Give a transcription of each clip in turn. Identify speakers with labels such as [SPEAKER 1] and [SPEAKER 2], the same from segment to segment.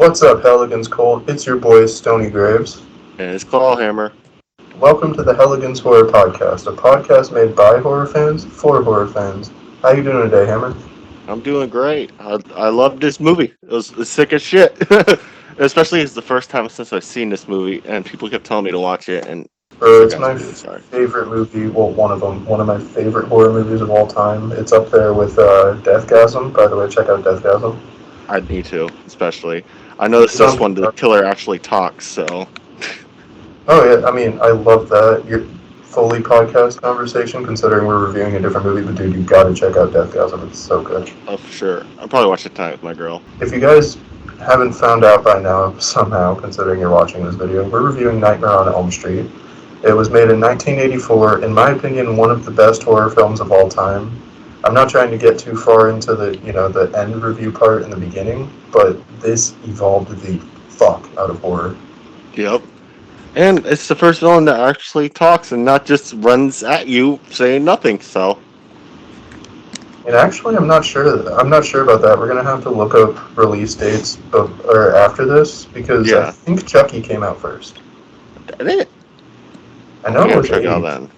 [SPEAKER 1] What's up, Helligans Cold? It's your boy, Stony Graves.
[SPEAKER 2] And it's Clawhammer.
[SPEAKER 1] Welcome to the Helligans Horror Podcast, a podcast made by horror fans for horror fans. How you doing today, Hammer?
[SPEAKER 2] I'm doing great. I love this movie. It's sick as shit. Especially it's the first time since I've seen this movie, and people kept telling me to watch it, and this
[SPEAKER 1] It's
[SPEAKER 2] guy's
[SPEAKER 1] my
[SPEAKER 2] really sorry.
[SPEAKER 1] favorite movie, well, one of them, one of my favorite horror movies of all time. It's up there with Deathgasm. By the way, check out Deathgasm.
[SPEAKER 2] I need to, especially. I noticed this one, the killer actually talks, so.
[SPEAKER 1] Oh, yeah, I mean, I love that. Your fully podcast conversation, considering we're reviewing a different movie, but dude, you gotta check out Deathgasm. It's so good.
[SPEAKER 2] Oh, for sure. I'll probably watch it tonight with my girl.
[SPEAKER 1] If you guys haven't found out by now, somehow, considering you're watching this video, we're reviewing Nightmare on Elm Street. It was made in 1984, in my opinion, one of the best horror films of all time. I'm not trying to get too far into the end review part in the beginning, but this evolved the fuck out of horror.
[SPEAKER 2] Yep. And it's the first villain that actually talks and not just runs at you saying nothing, so.
[SPEAKER 1] And actually, I'm not sure. I'm not sure about that. We're gonna have to look up release dates, or after this, because I think Chucky came out first.
[SPEAKER 2] Did it?
[SPEAKER 1] I know it was
[SPEAKER 2] check out then.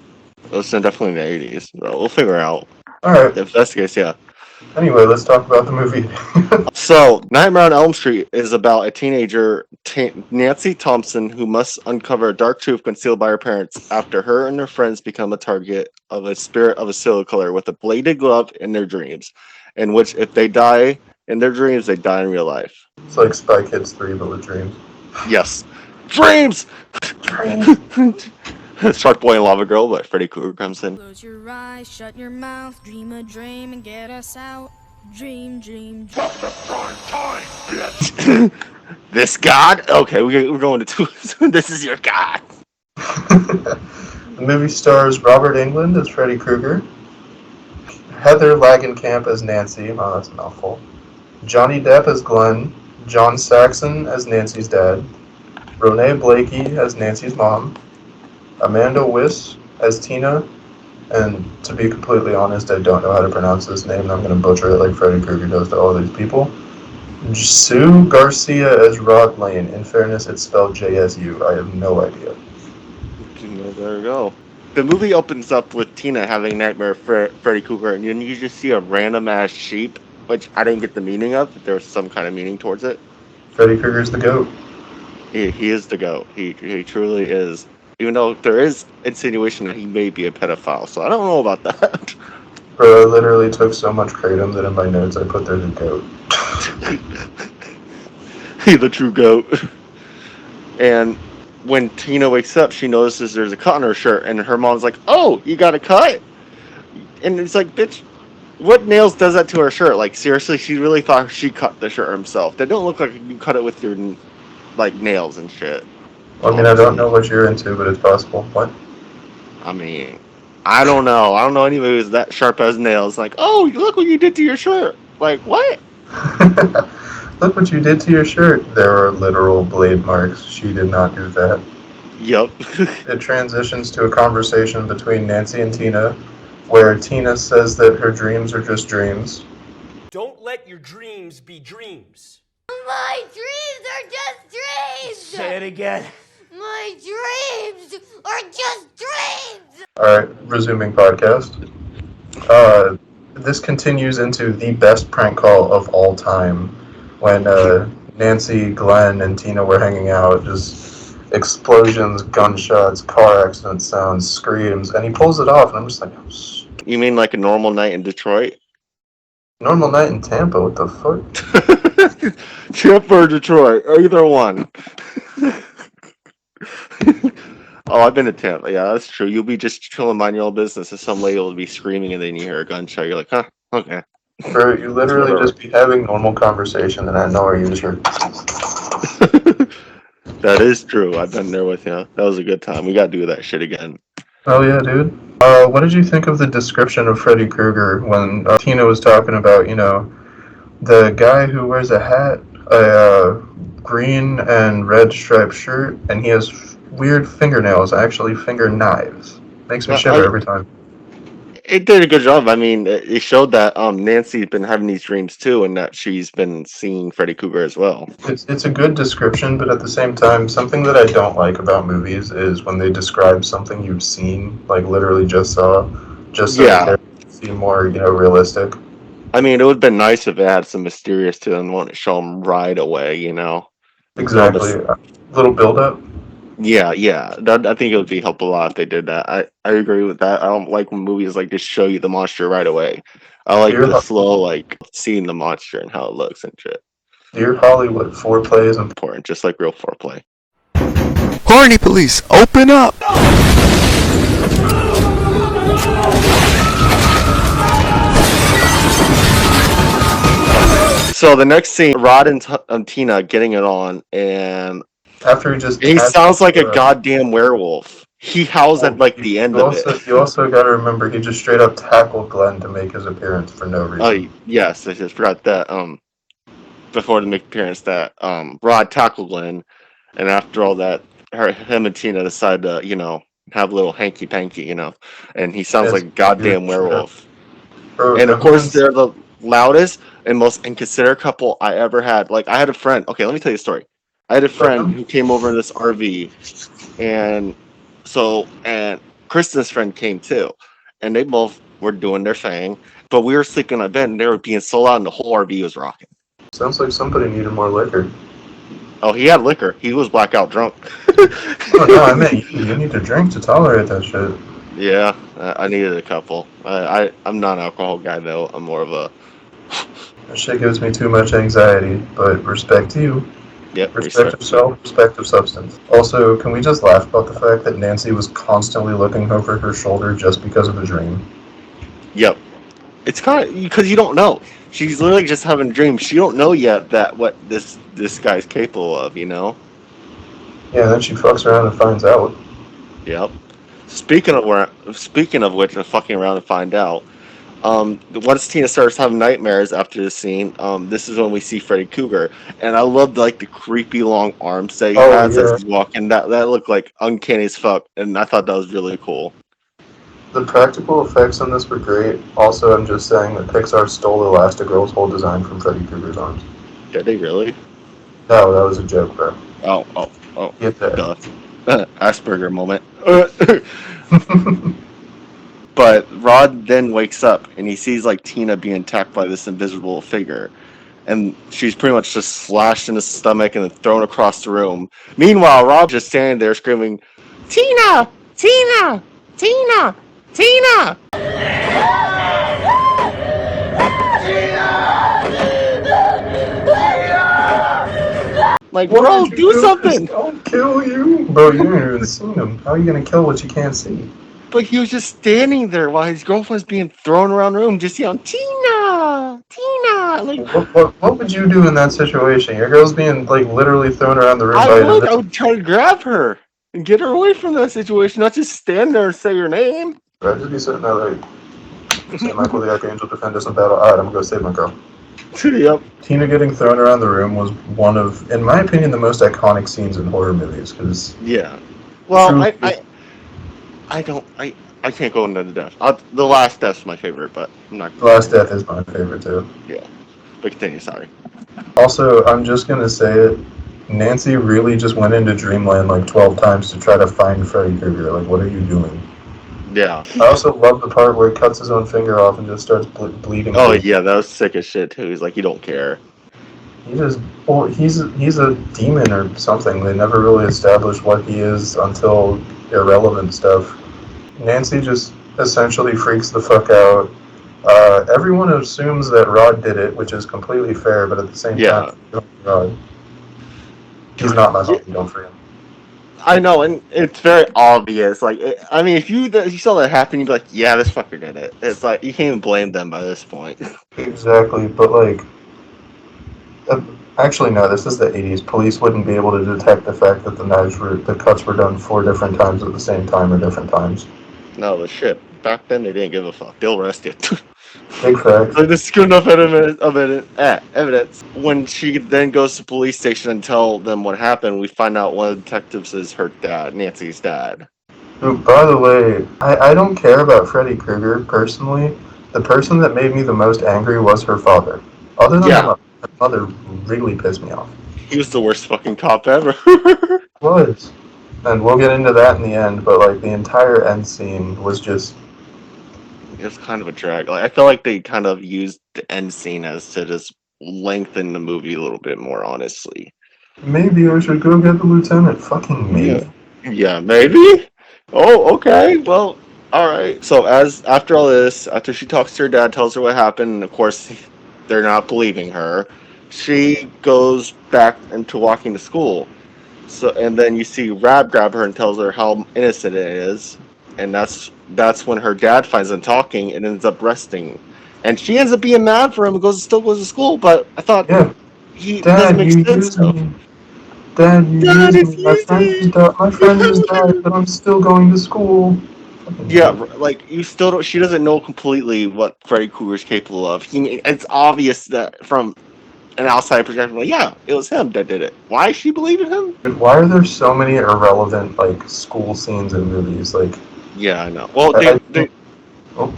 [SPEAKER 2] It was definitely in the 80s, so we'll figure out.
[SPEAKER 1] Alright.
[SPEAKER 2] If that's the case, yeah.
[SPEAKER 1] Anyway, let's talk about the movie.
[SPEAKER 2] So, Nightmare on Elm Street is about a teenager, Nancy Thompson, who must uncover a dark truth concealed by her parents after her and her friends become a target of a spirit of a serial killer with a bladed glove in their dreams, in which if they die in their dreams, they die in real life.
[SPEAKER 1] It's like Spy Kids 3, but with dreams.
[SPEAKER 2] Yes. Dreams! Shark Boy and Lava Girl by Freddy Krueger comes in.
[SPEAKER 3] Close your eyes, shut your mouth, dream a dream and get us out. Dream, dream, dream.
[SPEAKER 4] Fuck the prime time, bitch!
[SPEAKER 2] This god? Okay, we're going to this is your god.
[SPEAKER 1] The movie stars Robert Englund as Freddy Krueger, Heather Langenkamp as Nancy, oh that's a mouthful, Johnny Depp as Glenn, John Saxon as Nancy's dad, Renee Blakey as Nancy's mom, Amanda Wyss as Tina, and to be completely honest, I don't know how to pronounce this name, and I'm going to butcher it like Freddy Krueger does to all these people. Sue Garcia as Rod Lane. In fairness, it's spelled J-S-U. I have no idea.
[SPEAKER 2] There you go. The movie opens up with Tina having nightmare Freddy Krueger, and then you just see a random ass sheep, which I didn't get the meaning of, but there was some kind of meaning towards it.
[SPEAKER 1] Freddy Krueger's the GOAT.
[SPEAKER 2] He is the GOAT. He truly is. Even though there is insinuation that he may be a pedophile, so I don't know about that.
[SPEAKER 1] Bro, I literally took so much kratom that in my notes I put there's a GOAT.
[SPEAKER 2] He's the true GOAT. And when Tina wakes up, she notices there's a cut on her shirt, and her mom's like, "Oh, you got a cut?" And it's like, bitch, what nails does that to her shirt? Like, seriously, she really thought she cut the shirt herself. They don't look like you cut it with your, like, nails and shit.
[SPEAKER 1] Well, I mean, I don't know what you're into, but it's possible. What?
[SPEAKER 2] I mean, I don't know. I don't know anybody who's that sharp as nails. Like, oh, look what you did to your shirt. Like, what?
[SPEAKER 1] Look what you did to your shirt. There are literal blade marks. She did not do that.
[SPEAKER 2] Yup.
[SPEAKER 1] It transitions to a conversation between Nancy and Tina, where Tina says that her dreams are just dreams.
[SPEAKER 5] Don't let your dreams be dreams.
[SPEAKER 6] My dreams are just dreams!
[SPEAKER 5] Say it again.
[SPEAKER 6] My dreams are just dreams!
[SPEAKER 1] Alright, resuming podcast. This continues into the best prank call of all time. When Nancy, Glenn, and Tina were hanging out, just explosions, gunshots, car accident sounds, screams, and he pulls it off, and I'm just like,
[SPEAKER 2] You mean like a normal night in Detroit?
[SPEAKER 1] Normal night in Tampa, what the fuck?
[SPEAKER 2] Tampa or Detroit, either one. Oh, I've been to Tampa. Yeah, that's true. You'll be just chilling, mind your own business, and some lady will be screaming, and then you hear a gunshot. You're like, huh, okay.
[SPEAKER 1] Bro, you literally just be having normal conversation, and I know where you just heard.
[SPEAKER 2] That is true. I've been there with you. That was a good time. We gotta do that shit again.
[SPEAKER 1] Oh yeah, dude. What did you think of the description of Freddy Krueger when Tina was talking about, the guy who wears a hat, a green and red striped shirt, and he has weird fingernails, actually finger knives. Makes me shiver every time.
[SPEAKER 2] it did a good job. I mean, it showed that Nancy's been having these dreams too, and that she's been seeing Freddy Krueger as well.
[SPEAKER 1] It's a good description, but at the same time, something that I don't like about movies is when they describe something you've seen, like literally just saw, just so
[SPEAKER 2] Yeah.
[SPEAKER 1] the characters seem more, realistic.
[SPEAKER 2] I mean, it would have been nice if it had some mysterious to them, want to show them right away, you know.
[SPEAKER 1] Exactly. A little build up.
[SPEAKER 2] Yeah. I think it would be help a lot if they did that. I agree with that. I don't like when movies like just show you the monster right away. I like
[SPEAKER 1] Dear
[SPEAKER 2] the
[SPEAKER 1] Ho-
[SPEAKER 2] slow, like seeing the monster and how it looks and shit.
[SPEAKER 1] Dear Hollywood, foreplay is important.
[SPEAKER 2] Important, just like real foreplay.
[SPEAKER 7] Horny police, open up!
[SPEAKER 2] So the next scene, Rod and Tina getting it on, and
[SPEAKER 1] After he just
[SPEAKER 2] he
[SPEAKER 1] tackles
[SPEAKER 2] sounds like a
[SPEAKER 1] her,
[SPEAKER 2] goddamn werewolf. He howls at like the end of it.
[SPEAKER 1] You also got to remember he just straight up tackled Glenn to make his appearance for no reason.
[SPEAKER 2] Oh yes, I just forgot that. Before the make appearance, that Rod tackled Glenn, and after all that, him and Tina decide to have a little hanky panky, and he sounds
[SPEAKER 1] Yes,
[SPEAKER 2] like a goddamn
[SPEAKER 1] yeah,
[SPEAKER 2] werewolf.
[SPEAKER 1] Bro,
[SPEAKER 2] And of course,
[SPEAKER 1] everyone's-
[SPEAKER 2] they're the loudest and most inconsiderate couple I ever had. Like, I had a friend. Okay, let me tell you a story. I had a friend who came over in this RV, and Kristen's friend came too, and they both were doing their thing. But we were sleeping on bed, and they were being so loud, and the whole RV was rocking.
[SPEAKER 1] Sounds like somebody needed more liquor.
[SPEAKER 2] Oh, he had liquor. He was blackout drunk.
[SPEAKER 1] Oh no, I meant you need to drink to tolerate that shit.
[SPEAKER 2] Yeah, I needed a couple. I'm not an alcohol guy though. I'm more of a
[SPEAKER 1] That shit gives me too much anxiety, but respect to you. Respect of self, respect of substance. Also, can we just laugh about the fact that Nancy was constantly looking over her shoulder just because of a dream?
[SPEAKER 2] Yep. It's kind of because you don't know. She's literally just having a dream. She don't know yet that what this guy's capable of.
[SPEAKER 1] Yeah, then she fucks around and finds out.
[SPEAKER 2] Yep. Speaking of which, and fucking around and find out. Once Tina starts having nightmares after this scene, this is when we see Freddy Krueger, and I loved like the creepy long arms that he has as he's walking. That looked like uncanny as fuck, and I thought that was really cool.
[SPEAKER 1] The practical effects on this were great. Also, I'm just saying that Pixar stole Elastigirl's whole design from Freddy Krueger's arms.
[SPEAKER 2] Did they really?
[SPEAKER 1] No, that was a joke, bro.
[SPEAKER 2] Oh.
[SPEAKER 1] Get that.
[SPEAKER 2] Duh. Asperger moment. But Rod then wakes up and he sees like Tina being attacked by this invisible figure, and she's pretty much just slashed in the stomach and then thrown across the room. Meanwhile, Rob's just standing there screaming, "Tina! Tina! Tina! Tina!" Like, bro, do something!
[SPEAKER 1] I'll kill you! Bro, you haven't even seen him. How are you gonna kill what you can't see?
[SPEAKER 2] But he was just standing there while his girlfriend's being thrown around the room, just yelling, "Tina! Tina!" Like,
[SPEAKER 1] What would you do in that situation? Your girl's being, like, literally thrown around the room by
[SPEAKER 2] I would try to grab her and get her away from that situation, not just stand there and say her name.
[SPEAKER 1] I'd just be sitting there like, St. Michael the Archangel, defend us in battle. Alright, I'm gonna go save my girl.
[SPEAKER 2] Yep.
[SPEAKER 1] Tina getting thrown around the room was one of, in my opinion, the most iconic scenes in horror movies, because...
[SPEAKER 2] Yeah. Well, I can't go into the death. The last death's my favorite, but I'm not.
[SPEAKER 1] The Last Death is my favorite, too.
[SPEAKER 2] Yeah. But continue, sorry.
[SPEAKER 1] Also, I'm just gonna say it, Nancy really just went into Dreamland like 12 times to try to find Freddy Krueger. Like, what are you doing?
[SPEAKER 2] Yeah.
[SPEAKER 1] I also love the part where he cuts his own finger off and just starts bleeding.
[SPEAKER 2] Oh, yeah, that was sick as shit, too. He's like, you don't care.
[SPEAKER 1] He's a demon or something. They never really established what he is until irrelevant stuff. Nancy just essentially freaks the fuck out. Everyone assumes that Rod did it, which is completely fair, but at the same time, Rod. He's not my homie, don't free him.
[SPEAKER 2] I know, and it's very obvious. Like, if you saw that happen, you'd be like, yeah, this fucker did it. It's like, you can't even blame them by this point.
[SPEAKER 1] Exactly, but like... actually, no, this is the 80s. Police wouldn't be able to detect the fact that the cuts were done 4 different times at the same time or different times.
[SPEAKER 2] No, but shit. Back then, they didn't give a fuck. They'll arrest you.
[SPEAKER 1] Big fact.
[SPEAKER 2] Like, there's good enough evidence. When she then goes to the police station and tell them what happened, we find out one of the detectives is her dad, Nancy's dad.
[SPEAKER 1] Ooh, by the way, I don't care about Freddy Krueger personally. The person that made me the most angry was her father. Other than
[SPEAKER 2] Yeah,
[SPEAKER 1] her mother really pissed me off.
[SPEAKER 2] he was the worst fucking cop ever.
[SPEAKER 1] Was. And we'll get into that in the end, but like the entire end scene was just
[SPEAKER 2] It's kind of a drag. Like I feel like they kind of used the end scene as to just lengthen the movie a little bit more, honestly.
[SPEAKER 1] maybe I should go get the lieutenant. Fucking maybe.
[SPEAKER 2] Yeah, maybe. Oh, okay. Well, all right. So as after all this, after she talks to her dad, tells her what happened, and of course they're not believing her, she goes back into walking to school. So and then you see Rab grab her and tells her how innocent it is, and that's when her dad finds them talking and ends up arresting. And she ends up being mad for him and still goes to school, but I thought
[SPEAKER 1] Yeah.
[SPEAKER 2] it doesn't
[SPEAKER 1] Dad,
[SPEAKER 2] make
[SPEAKER 1] you
[SPEAKER 2] sense
[SPEAKER 1] used
[SPEAKER 2] though.
[SPEAKER 1] me. Dad, you
[SPEAKER 2] Dad,
[SPEAKER 1] used
[SPEAKER 2] it's
[SPEAKER 1] me. My friend just died, but I'm still going to school. Fucking
[SPEAKER 2] Yeah,
[SPEAKER 1] idiot.
[SPEAKER 2] like you still don't. She doesn't know completely what Freddy Krueger's capable of. It's obvious that from an outside perspective, like, yeah, it was him that did it. Why is she believing him?
[SPEAKER 1] Dude, why are there so many irrelevant like school scenes in movies? Like,
[SPEAKER 2] Yeah, I know. Well,
[SPEAKER 1] I think, oh,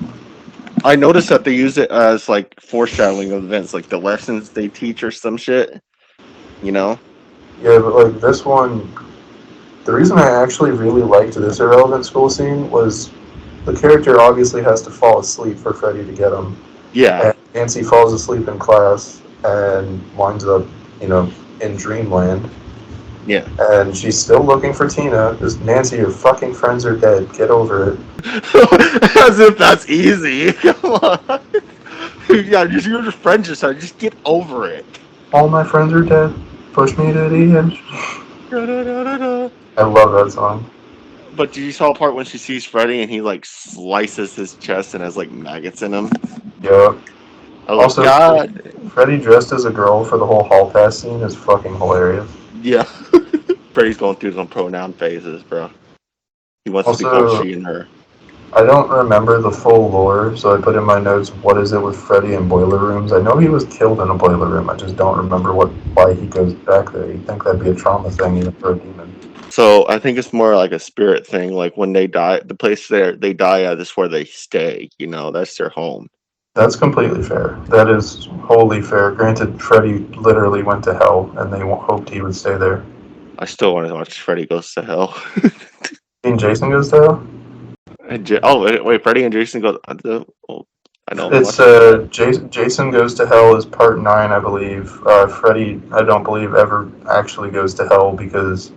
[SPEAKER 2] I noticed that they use it as like foreshadowing of events, like the lessons they teach or some shit. You know?
[SPEAKER 1] yeah, but like this one, the reason I actually really liked this irrelevant school scene was the character obviously has to fall asleep for Freddy to get him,
[SPEAKER 2] Yeah,
[SPEAKER 1] and Nancy falls asleep in class and winds up, in dreamland.
[SPEAKER 2] yeah.
[SPEAKER 1] And she's still looking for Tina. Just Nancy, your fucking friends are dead. Get over it.
[SPEAKER 2] As if that's easy. Come on. Yeah, just your friend just get over it.
[SPEAKER 1] All my friends are dead. Push me to the edge. I love that song.
[SPEAKER 2] But did you saw a part when she sees Freddy and he like slices his chest and has like maggots in him?
[SPEAKER 1] Yeah.
[SPEAKER 2] I was
[SPEAKER 1] Also,
[SPEAKER 2] like, God,
[SPEAKER 1] Freddy dressed as a girl for the whole hall pass scene is fucking hilarious.
[SPEAKER 2] yeah. Freddy's going through some pronoun phases, bro. He wants to be called
[SPEAKER 1] Also,
[SPEAKER 2] she and her.
[SPEAKER 1] I don't remember the full lore, so I put in my notes, what is it with Freddy in boiler rooms? I know he was killed in a boiler room, I just don't remember why he goes back there. You'd think that'd be a trauma thing even for a demon.
[SPEAKER 2] So I think it's more like a spirit thing. Like when they die, the place they die at is where they stay. You know, that's their home.
[SPEAKER 1] That's completely fair. That is wholly fair. Granted, Freddy literally went to hell, and they hoped he would stay there.
[SPEAKER 2] I still want to watch Freddy Goes to Hell.
[SPEAKER 1] I mean, Jason goes to hell?
[SPEAKER 2] Wait, Freddy and Jason go. I know.
[SPEAKER 1] It's Jason Goes to Hell is part 9, I believe. Freddy, I don't believe ever actually goes to hell because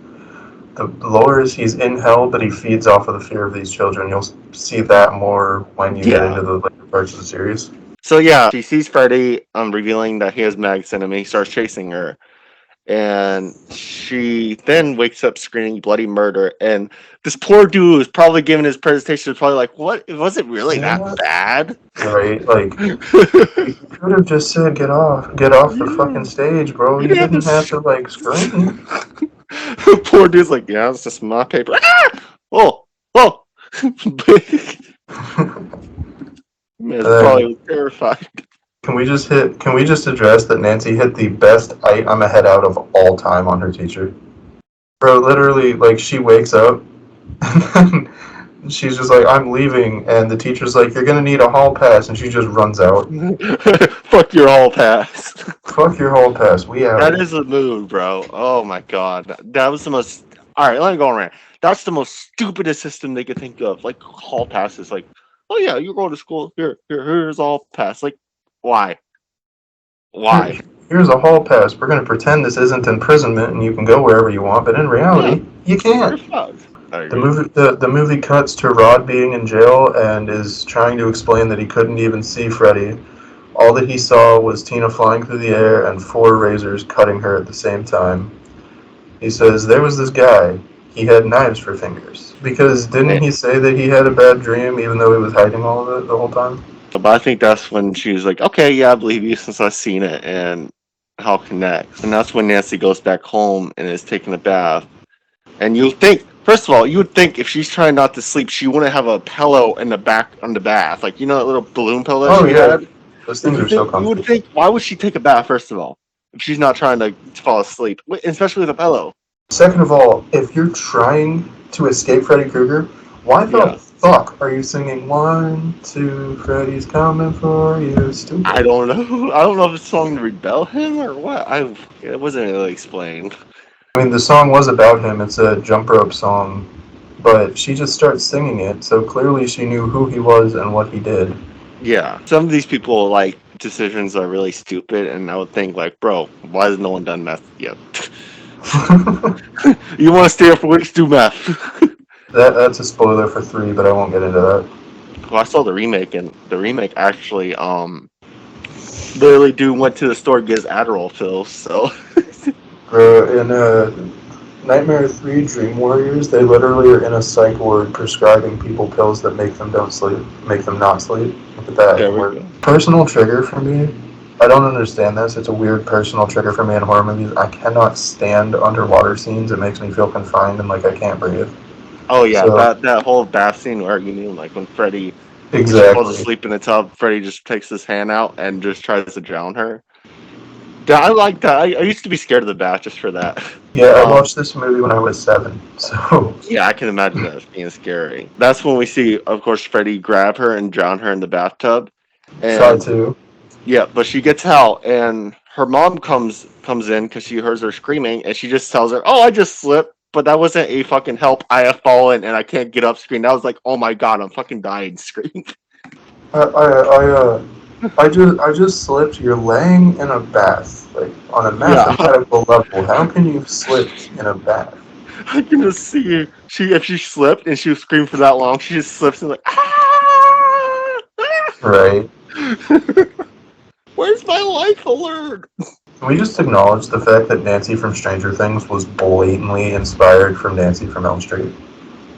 [SPEAKER 1] the lore is he's in hell, but he feeds off of the fear of these children. You'll see that more when you get into the later parts of the series.
[SPEAKER 2] So yeah, she sees Freddy, revealing that he has maggots in him, and he starts chasing her. And she then wakes up screaming bloody murder. And this poor dude is probably giving his presentation, is probably like, "What? Was it really that bad?"
[SPEAKER 1] Right? Like, you could have just said, get off the fucking stage, bro. You didn't have to, like, scream.
[SPEAKER 2] Poor dude's like, "Yeah, it's just my paper." Ah! Oh! Man, probably terrified.
[SPEAKER 1] Can we just address that Nancy hit the best I'm a head out of all time on her teacher? Bro, literally, like, she wakes up and then she's just like, I'm leaving, and the teacher's like, you're gonna need a hall pass, and she just runs out.
[SPEAKER 2] Fuck your hall pass.
[SPEAKER 1] Fuck your hall pass, we out.
[SPEAKER 2] That is the mood, bro. Oh my god. That was the most. Alright, let me go around. That's the most stupidest system they could think of. Like, hall passes. Like, oh yeah, you're going to school. Here's all pass. Like, why? Why?
[SPEAKER 1] Here's a hall pass. We're gonna pretend this isn't imprisonment and you can go wherever you want, but in reality, you can't. The movie cuts to Rod being in jail and is trying to explain that he couldn't even see Freddy. All that he saw was Tina flying through the air and 4 razors cutting her at the same time. He says, there was this guy. He had knives for fingers. Because didn't he say that he had a bad dream even though he was hiding all of it the whole time?
[SPEAKER 2] But I think that's when she was like, okay, yeah, I believe you since I've seen it and how it connects. And that's when Nancy goes back home and is taking a bath. And you think, first of all, you would think if she's trying not to sleep, she wouldn't have a pillow in the back on the bath. Like, you know that little balloon pillow that she had?
[SPEAKER 1] Those things are so comfortable.
[SPEAKER 2] You would think, why would she take a bath, first of all, if she's not trying to fall asleep, especially with a pillow?
[SPEAKER 1] Second of all, if you're trying to escape Freddy Krueger, Why the
[SPEAKER 2] Yeah.
[SPEAKER 1] fuck are you singing 1, 2, Freddy's coming for you, stupid?
[SPEAKER 2] I don't know. I don't know if it's a song to rebel him or what. It wasn't really explained.
[SPEAKER 1] I mean, the song was about him. It's a jump rope song, but she just starts singing it, so clearly she knew who he was and what he did.
[SPEAKER 2] Yeah. Some of these people, like, decisions are really stupid, and I would think, like, bro, why has no one done meth yet? You want to stay up for weeks, do meth.
[SPEAKER 1] That's a spoiler for 3, but I won't get into that.
[SPEAKER 2] Well, I saw the remake, and the remake actually, literally dude went to the store to get his Adderall pills, so.
[SPEAKER 1] In Nightmare 3 Dream Warriors, they literally are in a psych ward prescribing people pills that make them not sleep. Look at that.
[SPEAKER 2] There we go.
[SPEAKER 1] Personal trigger for me. I don't understand this. It's a weird personal trigger for me in horror movies. I cannot stand underwater scenes. It makes me feel confined and like I can't breathe.
[SPEAKER 2] Oh, yeah,
[SPEAKER 1] So-
[SPEAKER 2] that whole bath scene where you mean, like, when Freddy falls
[SPEAKER 1] Exactly.
[SPEAKER 2] asleep in the tub, Freddy just takes his hand out and just tries to drown her. Yeah, I like that. I used to be scared of the bath just for that.
[SPEAKER 1] Yeah, I watched this movie when I was 7, so
[SPEAKER 2] Yeah, I can imagine that as being scary. That's when we see, of course, Freddy grab her and drown her in the bathtub.
[SPEAKER 1] try
[SPEAKER 2] And
[SPEAKER 1] to.
[SPEAKER 2] yeah, but she gets out, and her mom comes in because she hears her screaming, and she just tells her, "Oh, I just slipped, but that wasn't a fucking help. I have fallen, and I can't get up." Scream. That was like, "Oh my god, I'm fucking dying." Scream.
[SPEAKER 1] I just slipped. You're laying in a bath, like on a mathematical level. How can you slip in a bath?
[SPEAKER 2] I can just see if she slipped and she was screaming for that long, she just slips and like, ah!
[SPEAKER 1] Right.
[SPEAKER 2] Where's my life alert?
[SPEAKER 1] Can we just acknowledge the fact that Nancy from Stranger Things was blatantly inspired from Nancy from Elm Street?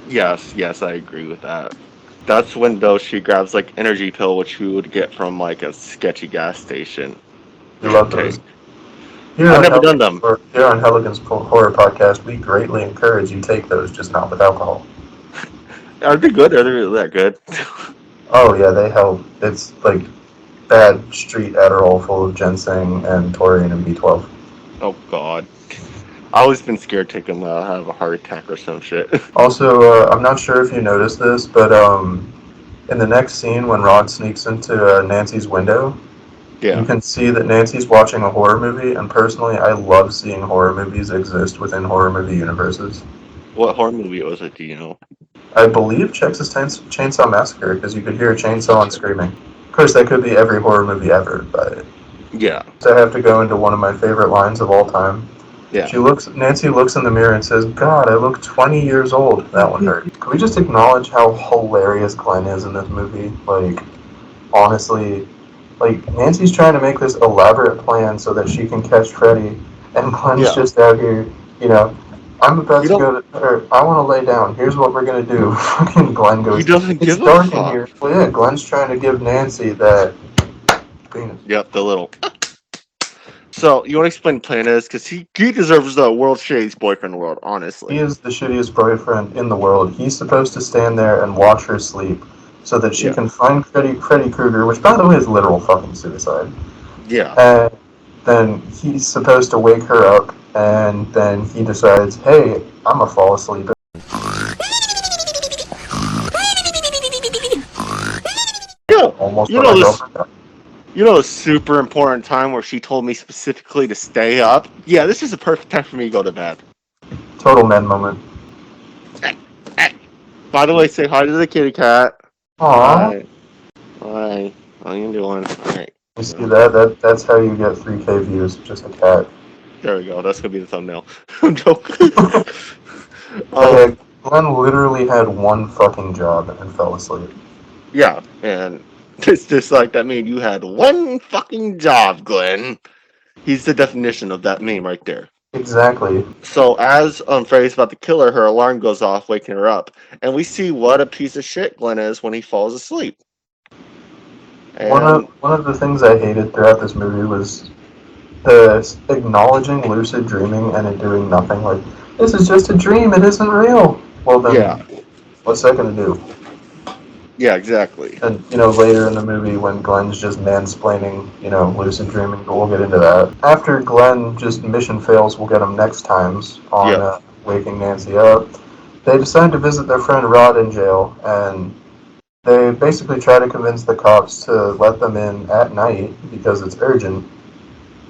[SPEAKER 2] Yes, I agree with that. That's when though she grabs like energy pill, which we would get from like a sketchy gas station.
[SPEAKER 1] We love
[SPEAKER 2] Okay.
[SPEAKER 1] those. Here
[SPEAKER 2] I've
[SPEAKER 1] on
[SPEAKER 2] never done them.
[SPEAKER 1] Here on Heligan's Horror Podcast, we greatly encourage you take those, just not with alcohol.
[SPEAKER 2] Are they good? Are they really that good?
[SPEAKER 1] Oh yeah, they help. It's like bad street Adderall full of ginseng and taurine and B12.
[SPEAKER 2] Oh god. I always been scared taking them. I'll have a heart attack or some shit.
[SPEAKER 1] Also, I'm not sure if you noticed this, but in the next scene when Rod sneaks into Nancy's window,
[SPEAKER 2] Yeah.
[SPEAKER 1] you can see that Nancy's watching a horror movie, and personally, I love seeing horror movies exist within horror movie universes.
[SPEAKER 2] What horror movie was it? Do you know?
[SPEAKER 1] I believe Texas Chainsaw Massacre, because you could hear a chainsaw and screaming. Of course, that could be every horror movie ever, but
[SPEAKER 2] Yeah.
[SPEAKER 1] I have to go into one of my favorite lines of all time.
[SPEAKER 2] Yeah.
[SPEAKER 1] Nancy looks in the mirror and says, "God, I look 20 years old." That one hurt. Can we just acknowledge how hilarious Glenn is in this movie? Like, honestly, like, Nancy's trying to make this elaborate plan so that she can catch Freddy, and Glenn's
[SPEAKER 2] Yeah.
[SPEAKER 1] just out here, I'm about
[SPEAKER 2] You
[SPEAKER 1] to go to, or I want to lay down. Here's what we're gonna do. Fucking Glenn goes,
[SPEAKER 2] He doesn't
[SPEAKER 1] "It's
[SPEAKER 2] give a
[SPEAKER 1] dark in
[SPEAKER 2] fuck."
[SPEAKER 1] here." Well, yeah, Glenn's trying to give Nancy that penis.
[SPEAKER 2] Yep, the little. So, you want to explain the plan is? Because he deserves the world's shittiest boyfriend in the world, honestly.
[SPEAKER 1] He is the shittiest boyfriend in the world. He's supposed to stand there and watch her sleep so that she
[SPEAKER 2] Yeah.
[SPEAKER 1] can find Freddy Krueger, which, by the way, is literal fucking suicide.
[SPEAKER 2] Yeah.
[SPEAKER 1] And then he's supposed to wake her up, and then he decides, hey, I'm gonna fall asleep.
[SPEAKER 2] Yeah.
[SPEAKER 1] Almost
[SPEAKER 2] You
[SPEAKER 1] let
[SPEAKER 2] know
[SPEAKER 1] my
[SPEAKER 2] this-
[SPEAKER 1] girlfriend die.
[SPEAKER 2] You know, a super important time where she told me specifically to stay up? Yeah, this is a perfect time for me to go to bed.
[SPEAKER 1] Total man moment.
[SPEAKER 2] By the way, say hi to the kitty cat.
[SPEAKER 1] Aww.
[SPEAKER 2] Hi. How you doing? Alright.
[SPEAKER 1] You see that? That's how you get 3K views, just a cat.
[SPEAKER 2] There we go. That's gonna be the thumbnail. I'm joking.
[SPEAKER 1] Okay, Glenn literally had one fucking job and fell asleep.
[SPEAKER 2] Yeah, and it's just like that meme. You had one fucking job, Glenn. He's the definition of that meme right there.
[SPEAKER 1] Exactly.
[SPEAKER 2] So as Freddy's about to kill her, her alarm goes off, waking her up, and we see what a piece of shit Glenn is when he falls asleep. And
[SPEAKER 1] One of the things I hated throughout this movie was the acknowledging lucid dreaming and it doing nothing. Like, this is just a dream, it isn't real. Well then,
[SPEAKER 2] yeah,
[SPEAKER 1] what's that gonna do?
[SPEAKER 2] yeah, exactly.
[SPEAKER 1] And, later in the movie when Glenn's just mansplaining, lucid dreaming, but we'll get into that. After Glenn just mission fails, we'll get him next times on
[SPEAKER 2] Yeah.
[SPEAKER 1] waking Nancy up. They decide to visit their friend Rod in jail, and they basically try to convince the cops to let them in at night because it's urgent.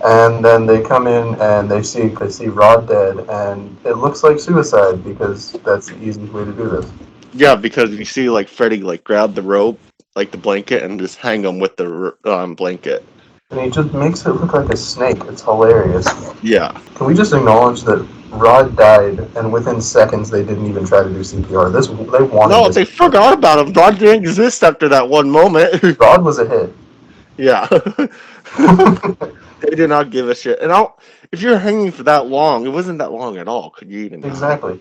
[SPEAKER 1] And then they come in and they see Rod dead, and it looks like suicide because that's the easiest way to do this.
[SPEAKER 2] Yeah, because you see, like, Freddy, like, grab the rope, like the blanket, and just hang him with the blanket.
[SPEAKER 1] And he just makes it look like a snake. It's hilarious.
[SPEAKER 2] Yeah.
[SPEAKER 1] Can we just acknowledge that Rod died, and within seconds they didn't even try to do CPR? They wanted.
[SPEAKER 2] No,
[SPEAKER 1] this.
[SPEAKER 2] they forgot about him. Rod didn't exist after that one moment.
[SPEAKER 1] Rod was a hit.
[SPEAKER 2] Yeah. They did not give a shit. And if you're hanging for that long, it wasn't that long at all. Could you even?
[SPEAKER 1] Exactly.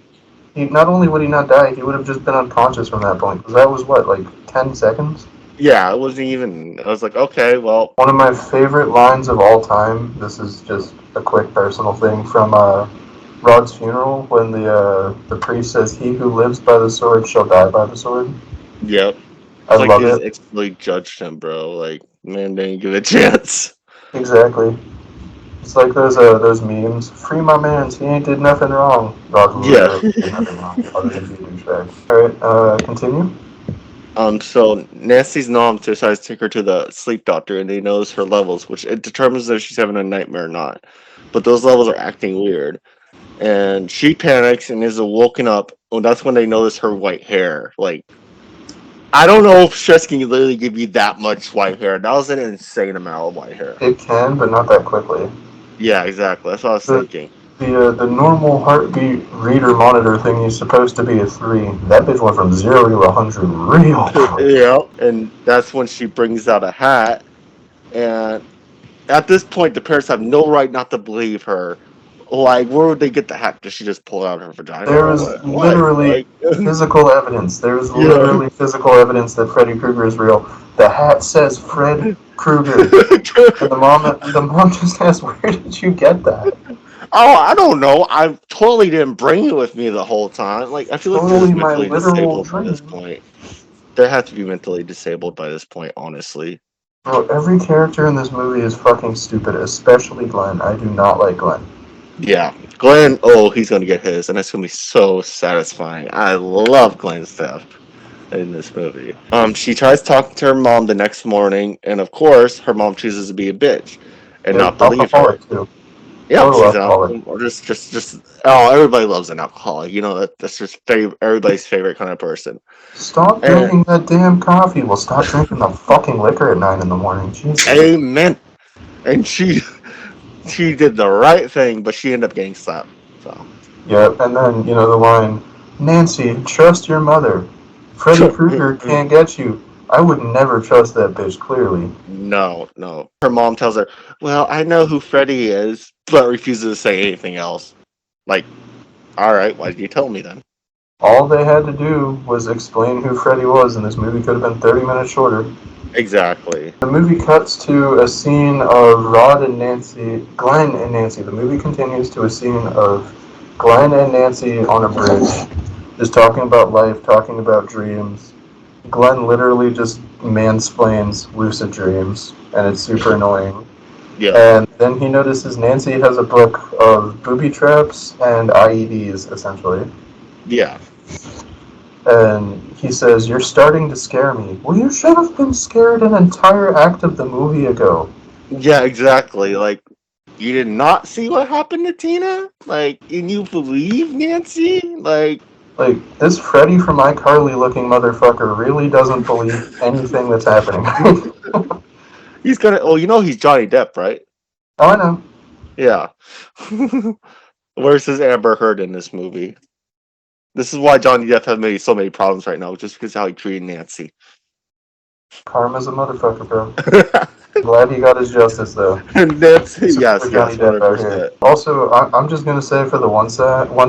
[SPEAKER 1] Not only would he not die, he would have just been unconscious from that point. Because that was what, like 10 seconds?
[SPEAKER 2] Yeah, it wasn't even. I was like, okay, well.
[SPEAKER 1] One of my favorite lines of all time. This is just a quick personal thing from Rod's funeral when the priest says, "He who lives by the sword shall die by the sword."
[SPEAKER 2] Yep.
[SPEAKER 1] I
[SPEAKER 2] It's like
[SPEAKER 1] love
[SPEAKER 2] they just
[SPEAKER 1] it.
[SPEAKER 2] instantly judged him, bro. Like, man, they didn't give a chance.
[SPEAKER 1] Exactly. It's like those memes. Free my mans. He ain't did nothing wrong. Rod literally did nothing wrong other than be a douchebag. All right. Continue.
[SPEAKER 2] So Nancy's mom decides to take her to the sleep doctor, and they notice her levels, which it determines if she's having a nightmare or not. But those levels are acting weird, and she panics and is woken up. And that's when they notice her white hair. Like, I don't know if stress can literally give you that much white hair. That was an insane amount of white hair.
[SPEAKER 1] It can, but not that quickly.
[SPEAKER 2] Yeah, exactly. That's what I was thinking.
[SPEAKER 1] The normal heartbeat reader monitor thing is supposed to be a 3. That bitch went from 0 to 100 real quick.
[SPEAKER 2] Yeah, and that's when she brings out a hat, and at this point, the parents have no right not to believe her. Like, where would they get the hat? Does she just pull out her vagina?
[SPEAKER 1] There is literally physical evidence. There is literally physical evidence that Freddy Krueger is real. The hat says Fred Krueger. And the mom just asks, "Where did you get that?"
[SPEAKER 2] Oh, I don't know. I totally didn't bring it with me the whole time. Like, I feel like
[SPEAKER 1] Totally
[SPEAKER 2] they're
[SPEAKER 1] my
[SPEAKER 2] mentally
[SPEAKER 1] literal
[SPEAKER 2] disabled by this
[SPEAKER 1] dream.
[SPEAKER 2] point. They have to be mentally disabled by this point, honestly.
[SPEAKER 1] Bro, every character in this movie is fucking stupid, especially Glenn. I do not like Glenn.
[SPEAKER 2] Yeah, Glenn. Oh, he's gonna get his, and it's gonna be so satisfying. I love Glenn's stuff in this movie. She tries talking to her mom the next morning, and of course, her mom chooses to be a bitch and not believe her.
[SPEAKER 1] Alcoholic too.
[SPEAKER 2] Yeah,
[SPEAKER 1] Total
[SPEAKER 2] she's
[SPEAKER 1] alcoholic.
[SPEAKER 2] or just. Oh, everybody loves an alcoholic. You know that's just everybody's favorite kind of person.
[SPEAKER 1] Stop drinking that damn coffee. Well, stop drinking the fucking liquor at 9 in the morning. Jesus.
[SPEAKER 2] Amen. And she did the right thing, but she ended up getting slapped. So.
[SPEAKER 1] Yep, and then, the line, "Nancy, trust your mother. Freddy Krueger can't get you." I would never trust that bitch, clearly.
[SPEAKER 2] No. Her mom tells her, "Well, I know who Freddy is," but refuses to say anything else. Like, alright, why did you tell me then?
[SPEAKER 1] All they had to do was explain who Freddy was, and this movie could have been 30 minutes shorter.
[SPEAKER 2] Exactly.
[SPEAKER 1] The movie cuts to a scene of Glenn and Nancy. The movie continues to a scene of Glenn and Nancy on a bridge, just talking about life, talking about dreams. Glenn literally just mansplains lucid dreams, and it's super annoying.
[SPEAKER 2] Yeah.
[SPEAKER 1] And then he notices Nancy has a book of booby traps and IEDs, essentially.
[SPEAKER 2] Yeah.
[SPEAKER 1] And he says, "You're starting to scare me." Well, you should have been scared an entire act of the movie ago.
[SPEAKER 2] Yeah, exactly. Like, you did not see what happened to Tina? Like, and you believe Nancy? Like,
[SPEAKER 1] this Freddy from iCarly looking motherfucker really doesn't believe anything that's happening.
[SPEAKER 2] he's gonna. Oh, he's Johnny Depp, right?
[SPEAKER 1] Oh, I know.
[SPEAKER 2] Yeah. Where's his Amber Heard in this movie? This is why Johnny Depp has so many problems right now, just because of how he treated Nancy.
[SPEAKER 1] Karma's a motherfucker, bro. Glad he got his justice, though.
[SPEAKER 2] And Nancy, yes,
[SPEAKER 1] Johnny Depp out here.
[SPEAKER 2] 100%.
[SPEAKER 1] Also, I'm just gonna say for the one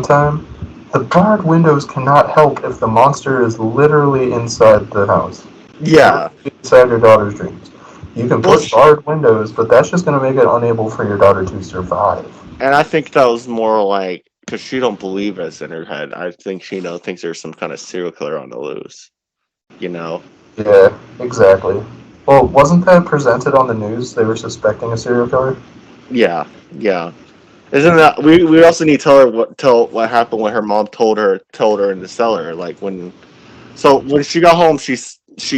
[SPEAKER 1] time, the barred windows cannot help if the monster is literally inside the house.
[SPEAKER 2] Yeah.
[SPEAKER 1] Inside your daughter's dreams. You can put barred windows, but that's just gonna make it unable for your daughter to survive.
[SPEAKER 2] And I think that was more like, because she don't believe us in her head. I think she thinks there's some kind of serial killer on the loose.
[SPEAKER 1] Yeah, exactly. Well, wasn't that presented on the news? They were suspecting a serial killer?
[SPEAKER 2] Yeah. Isn't that we also need to tell what happened when her mom told her in the cellar, like when she got home, she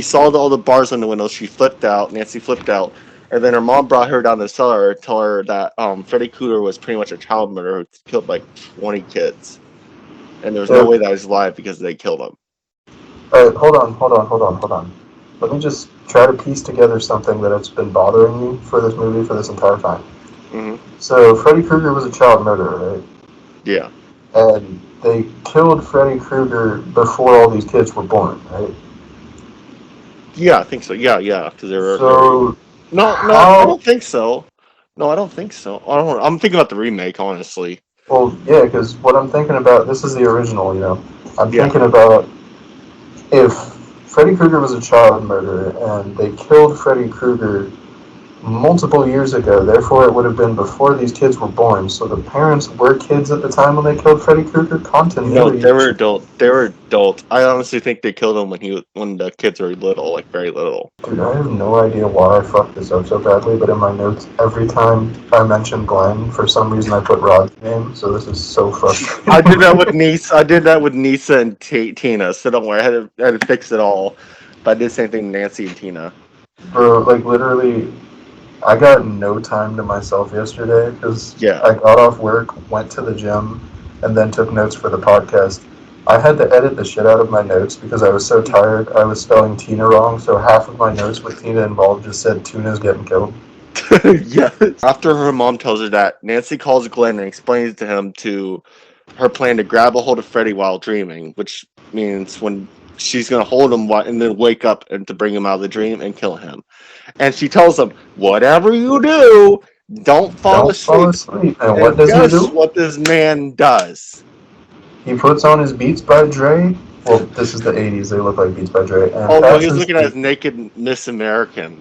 [SPEAKER 2] saw all the bars on the window. Nancy flipped out, and then her mom brought her down to the cellar to tell her that Freddy Krueger was pretty much a child murderer who killed like 20 kids, and there was no way that was alive because they killed him.
[SPEAKER 1] All right, hold on. Let me just try to piece together something that has been bothering me for this movie for this entire time.
[SPEAKER 2] Mm-hmm.
[SPEAKER 1] So Freddy Krueger was a child murderer, right?
[SPEAKER 2] Yeah.
[SPEAKER 1] And they killed Freddy Krueger before all these kids were born, right?
[SPEAKER 2] Yeah, I think so. Yeah, because they were.
[SPEAKER 1] So
[SPEAKER 2] No, I don't think so. No, I don't think so. I'm thinking about the remake, honestly.
[SPEAKER 1] well, yeah, because what I'm thinking about, this is the original, you know. I'm
[SPEAKER 2] Yeah.
[SPEAKER 1] thinking about if Freddy Krueger was a child murderer and they killed Freddy Krueger multiple years ago, therefore it would have been before these kids were born. So the parents were kids at the time when they killed Freddy Krueger.
[SPEAKER 2] No,
[SPEAKER 1] Continuity.
[SPEAKER 2] they were adult. They were adults. I honestly think they killed him when the kids were little, like very little.
[SPEAKER 1] Dude, I have no idea why I fucked this up so badly, but in my notes, every time I mention Glenn, for some reason I put Rod's name, so this is so frustrating.
[SPEAKER 2] I did that with Nisa and Tina, so don't worry. I had to fix it all. But I did the same thing with Nancy and Tina.
[SPEAKER 1] Bro, like literally, I got no time to myself yesterday because
[SPEAKER 2] Yeah.
[SPEAKER 1] I got off work, went to the gym, and then took notes for the podcast. I had to edit the shit out of my notes because I was so tired. I was spelling Tina wrong, so half of my notes with Tina involved just said Tuna's getting killed.
[SPEAKER 2] Yes. After her mom tells her that, Nancy calls Glenn and explains to him her plan to grab a hold of Freddy while dreaming, which means when she's gonna hold him and then wake up and to bring him out of the dream and kill him. And she tells him, "Whatever you do, don't fall asleep."
[SPEAKER 1] And what does he
[SPEAKER 2] guess
[SPEAKER 1] do?
[SPEAKER 2] what this man does?
[SPEAKER 1] He puts on his Beats by Dre. Well, this is the 80s. They look like Beats by Dre. And
[SPEAKER 2] Oh no, he's
[SPEAKER 1] passes-
[SPEAKER 2] looking at his naked Miss American.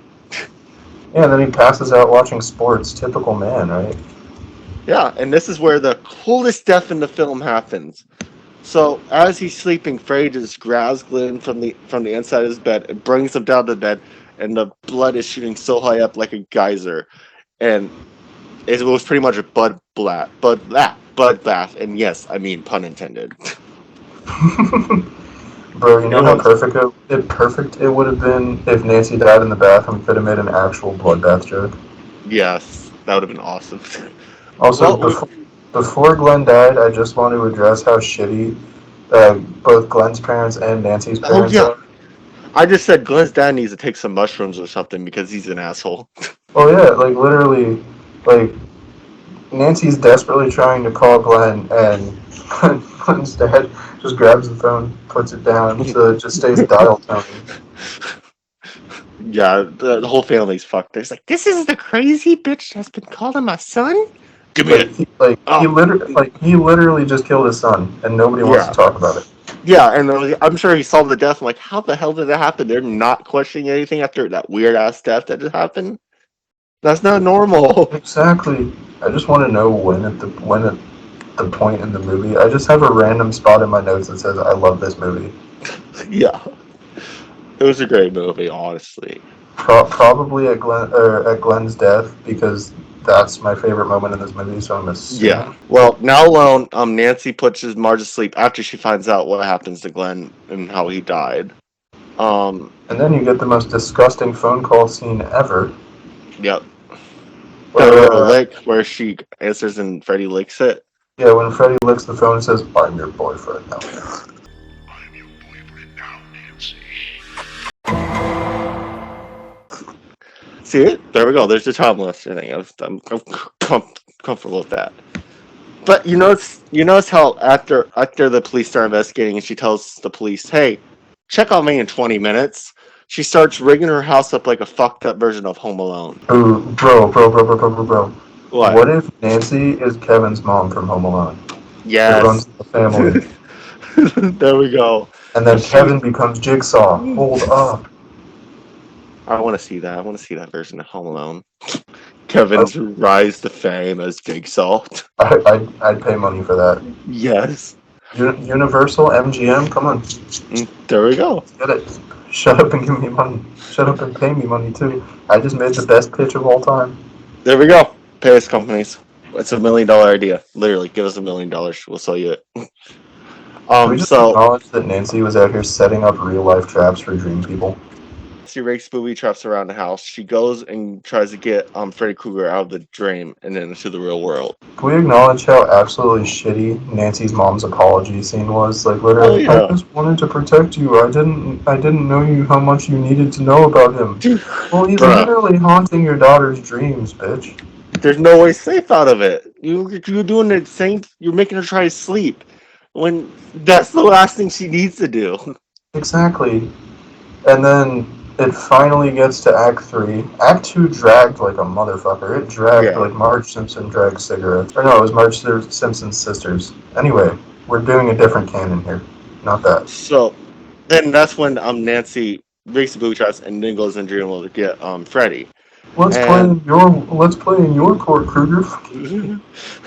[SPEAKER 1] Yeah, and then he passes out watching sports. Typical man, right?
[SPEAKER 2] Yeah, and this is where the coolest death in the film happens. So as he's sleeping, Freddy just grabs Glenn from the inside of his bed and brings him down to bed, and the blood is shooting so high up like a geyser, and it was pretty much a blood bath, and yes, I mean pun intended.
[SPEAKER 1] Bro, you know how perfect it would have been if Nancy died in the bath and we could have made an actual bloodbath joke.
[SPEAKER 2] Yes, that would have been awesome.
[SPEAKER 1] Also,
[SPEAKER 2] Well,
[SPEAKER 1] before Glenn died, I just want to address how shitty both Glenn's parents and Nancy's parents are.
[SPEAKER 2] I just said Glenn's dad needs to take some mushrooms or something because he's an asshole.
[SPEAKER 1] Oh yeah, like literally, like Nancy's desperately trying to call Glenn, and Glenn's dad just grabs the phone, puts it down, so it just stays dial tone.
[SPEAKER 2] Yeah, the whole family's fucked. It's like, this is the crazy bitch that's been calling my son? Give me it.
[SPEAKER 1] He literally just killed his son, and nobody wants to talk about it.
[SPEAKER 2] Yeah, and I'm sure he saw the death. I'm like, how the hell did that happen? They're not questioning anything after that weird ass death that just happened. That's not normal.
[SPEAKER 1] Exactly. I just want to know when at the point in the movie. I just have a random spot in my notes that says I love this movie.
[SPEAKER 2] Yeah, it was a great movie, honestly.
[SPEAKER 1] Probably at Glenn's death because that's my favorite moment in this movie. So I'm assuming.
[SPEAKER 2] Yeah. Well, now alone, Nancy puts Marge to sleep after she finds out what happens to Glenn and how he died.
[SPEAKER 1] And then you get the most disgusting phone call scene ever.
[SPEAKER 2] Yep.
[SPEAKER 1] Where,
[SPEAKER 2] where she answers and Freddy licks it.
[SPEAKER 1] Yeah, when Freddy licks the phone and says, "I'm your boyfriend now."
[SPEAKER 4] I'm your boyfriend now, Nancy.
[SPEAKER 2] See it? There we go. There's the child molester thing. I'm comfortable with that. But you notice how after the police start investigating and she tells the police, "Hey, check on me in 20 minutes." She starts rigging her house up like a fucked up version of Home Alone.
[SPEAKER 1] Ooh, bro.
[SPEAKER 2] What?
[SPEAKER 1] What if Nancy is Kevin's mom from Home Alone?
[SPEAKER 2] Yes.
[SPEAKER 1] It runs the family.
[SPEAKER 2] There we go.
[SPEAKER 1] And then Kevin becomes Jigsaw. Hold up.
[SPEAKER 2] I want to see that. I want to see that version of Home Alone. Kevin's rise to fame as Jigsaw.
[SPEAKER 1] I'd pay money for that.
[SPEAKER 2] Yes.
[SPEAKER 1] Universal, MGM, come on.
[SPEAKER 2] There we go.
[SPEAKER 1] Get it. Shut up and give me money. Shut up and pay me money, too. I just made the best pitch of all time.
[SPEAKER 2] There we go. Pay us companies. It's $1 million idea. Literally, give us $1 million. We'll sell you it.
[SPEAKER 1] Can we just
[SPEAKER 2] So
[SPEAKER 1] acknowledge that Nancy was out here setting up real life traps for dream people?
[SPEAKER 2] she rakes booby traps around the house. She goes and tries to get Freddy Krueger out of the dream and then into the real world.
[SPEAKER 1] Can we acknowledge how absolutely shitty Nancy's mom's apology scene was? Like literally,
[SPEAKER 2] Oh, yeah.
[SPEAKER 1] I just wanted to protect you. I didn't know you how much you needed to know about him. Well, he's
[SPEAKER 2] Bruh.
[SPEAKER 1] literally haunting your daughter's dreams, bitch.
[SPEAKER 2] There's no way safe out of it. You're doing the same. You're making her try to sleep when that's the last thing she needs to do.
[SPEAKER 1] Exactly. And then it finally gets to Act 3. Act 2 dragged like a motherfucker. It dragged
[SPEAKER 2] Yeah.
[SPEAKER 1] like Marge Simpson dragged cigarettes. Or no, it was Marge Simpson's sisters. Anyway, we're doing a different canon here. Not that.
[SPEAKER 2] So then that's when Nancy rakes the booby traps and then goes in dream world to get Freddy.
[SPEAKER 1] Let's play in your court, Krueger.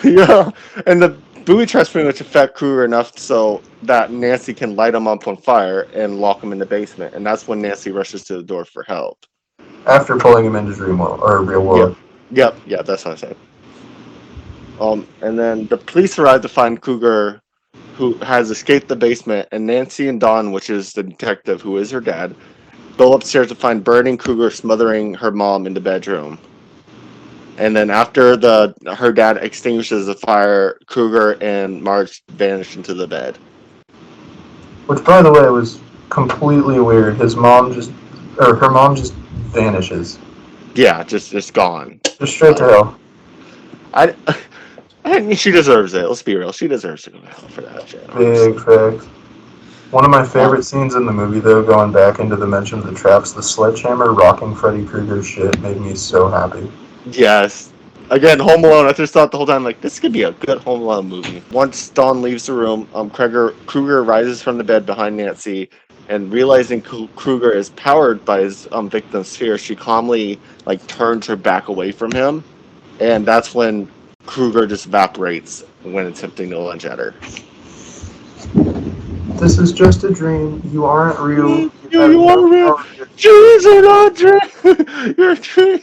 [SPEAKER 2] Yeah, and the booby traps pretty much affect Krueger enough so that Nancy can light him up on fire and lock him in the basement, and that's when Nancy rushes to the door for help.
[SPEAKER 1] After pulling him into dream world or real world.
[SPEAKER 2] Yep, that's what I said. And then the police arrive to find Krueger, who has escaped the basement, and Nancy and Dawn, which is the detective who is her dad, go upstairs to find burning Krueger smothering her mom in the bedroom. And then after her dad extinguishes the fire, Krueger and Marge vanish into the bed.
[SPEAKER 1] Which, by the way, was completely weird. Her mom just vanishes.
[SPEAKER 2] Yeah, just gone.
[SPEAKER 1] Just straight to hell.
[SPEAKER 2] I mean, she deserves it. Let's be real. She deserves to go to hell for that shit.
[SPEAKER 1] Big fact. One of my favorite scenes in the movie, though, going back into the mention of the traps, the sledgehammer rocking Freddy Krueger's shit made me so happy.
[SPEAKER 2] Yes. Again, Home Alone. I just thought the whole time, like, this could be a good Home Alone movie. Once Dawn leaves the room, Krueger rises from the bed behind Nancy, and realizing Krueger is powered by his victim's fear, she calmly turns her back away from him, and that's when Krueger just evaporates when attempting to lunge at her.
[SPEAKER 1] This is just a dream. You aren't real.
[SPEAKER 2] You aren't real. Dreams are not dreams. Your dreams.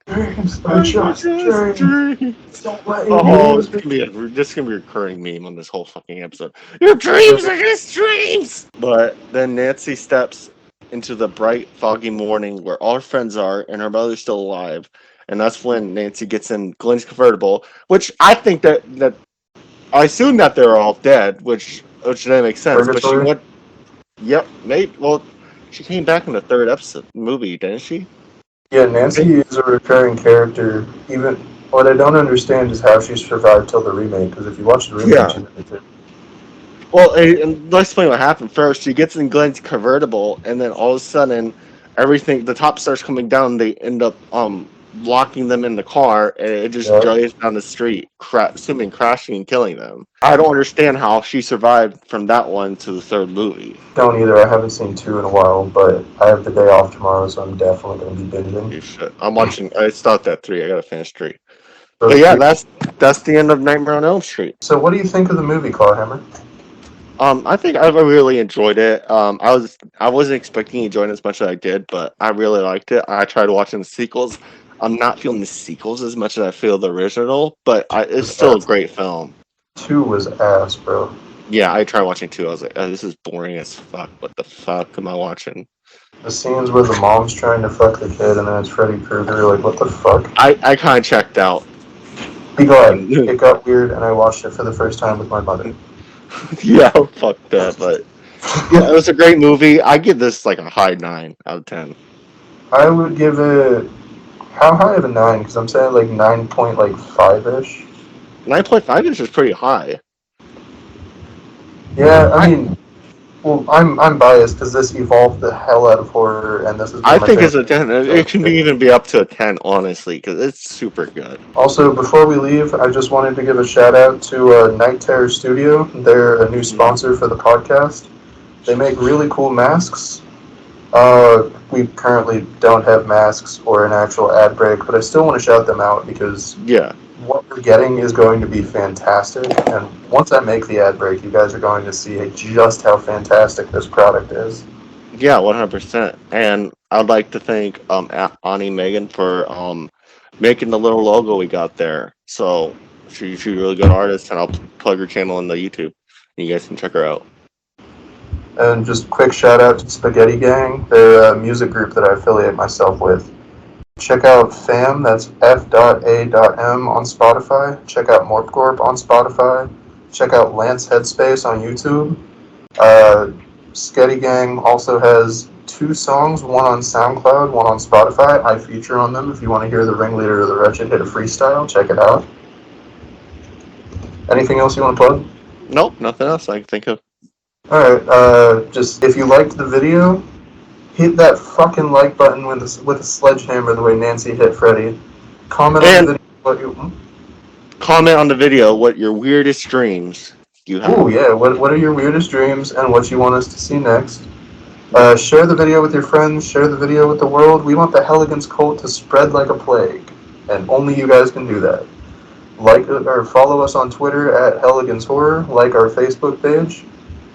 [SPEAKER 1] Dreams are just dreams. Don't let your
[SPEAKER 2] Oh,
[SPEAKER 1] dreams
[SPEAKER 2] this is gonna be a recurring meme on this whole fucking episode. Your dreams are just dreams. But then Nancy steps into the bright, foggy morning where all her friends are and her mother's still alive, and that's when Nancy gets in Glenn's convertible. Which I think that I assume that they're all dead, which doesn't make sense. But she went. Yep, maybe. Well, she came back in the third movie, didn't she?
[SPEAKER 1] Yeah, Nancy is a recurring character. Even what I don't understand is how she survived till the remake. Because if you watch the remake, she's in it too.
[SPEAKER 2] Well, and let's explain what happened first. She gets in Glenn's convertible, and then all of a sudden, the top starts coming down. They end up locking them in the car, and it just drives down the street, assuming crashing and killing them. I don't understand how she survived from that one to the third movie.
[SPEAKER 1] Don't either. I haven't seen 2 in a while, but I have the day off tomorrow, so I'm definitely going to be binging.
[SPEAKER 2] You should. I'm watching. I stopped at 3. I gotta finish 3. But yeah, that's the end of Nightmare on Elm Street.
[SPEAKER 1] So, what do you think of the movie, Clawhammer?
[SPEAKER 2] I think I really enjoyed it. I wasn't expecting to enjoy it as much as I did, but I really liked it. I tried watching the sequels. I'm not feeling the sequels as much as I feel the original, but it's still a great film.
[SPEAKER 1] 2 was ass, bro.
[SPEAKER 2] Yeah, I tried watching 2. I was like, oh, this is boring as fuck. What the fuck am I watching?
[SPEAKER 1] The scenes where the mom's trying to fuck the kid and then it's Freddy Krueger, like, what the fuck?
[SPEAKER 2] I kind of checked out.
[SPEAKER 1] Be glad. It got weird and I watched it for the first time with my mother.
[SPEAKER 2] Yeah, fuck that, but yeah, it was a great movie. I give this a high 9 out of 10.
[SPEAKER 1] I would give it... How high of a 9? Because I'm saying 9.5-ish.
[SPEAKER 2] 9.5 is pretty high.
[SPEAKER 1] Yeah, I mean... Well, I'm biased because this evolved the hell out of horror, and this is...
[SPEAKER 2] I think it's a 10. It can even be up to a 10, honestly, because it's super good.
[SPEAKER 1] Also, before we leave, I just wanted to give a shout-out to Night Terror Studio. They're a new sponsor for the podcast. They make really cool masks. We currently don't have masks or an actual ad break, but I still want to shout them out because what we're getting is going to be fantastic. And once I make the ad break, you guys are going to see just how fantastic this product is.
[SPEAKER 2] Yeah, 100%. And I'd like to thank Ani Megan for making the little logo we got there. So She's a really good artist, and I'll plug her channel on the YouTube. And you guys can check her out.
[SPEAKER 1] And just quick shout out to Spaghetti Gang. They're a music group that I affiliate myself with. Check out FAM, that's F.A.M on Spotify. Check out Morpcorp on Spotify. Check out Lance Headspace on YouTube. Spaghetti Gang also has 2 songs, one on SoundCloud, one on Spotify. I feature on them. If you want to hear the Ringleader of the Wretched hit a freestyle, check it out. Anything else you want to plug?
[SPEAKER 2] Nope, nothing else I can think of.
[SPEAKER 1] Alright, just if you liked the video, hit that fucking like button with a sledgehammer the way Nancy hit Freddy. Comment on the video what you...
[SPEAKER 2] Comment on the video what your weirdest dreams you have.
[SPEAKER 1] Ooh, yeah, what are your weirdest dreams and what you want us to see next? Share the video with your friends, share the video with the world. We want the Helligans cult to spread like a plague, and only you guys can do that. Like or follow us on Twitter at Helligans Horror, like our Facebook page,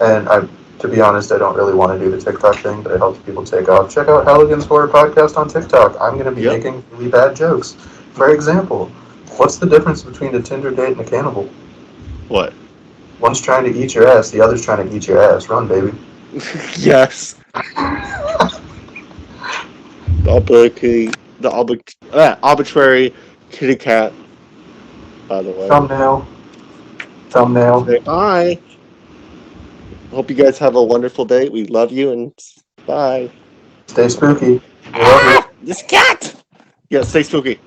[SPEAKER 1] and to be honest, I don't really want to do the TikTok thing, but it helps people take off. Check out Helligans Horror Podcast on TikTok. I'm going to be making really bad jokes. For example, what's the difference between a Tinder date and a cannibal?
[SPEAKER 2] What?
[SPEAKER 1] One's trying to eat your ass, the other's trying to eat your ass. Run, baby.
[SPEAKER 2] Yes. The arbitrary kitty cat. By the way.
[SPEAKER 1] Thumbnail.
[SPEAKER 2] Say bye. Hope you guys have a wonderful day. We love you and bye.
[SPEAKER 1] Stay spooky. We love you.
[SPEAKER 2] This cat. Yeah, stay spooky.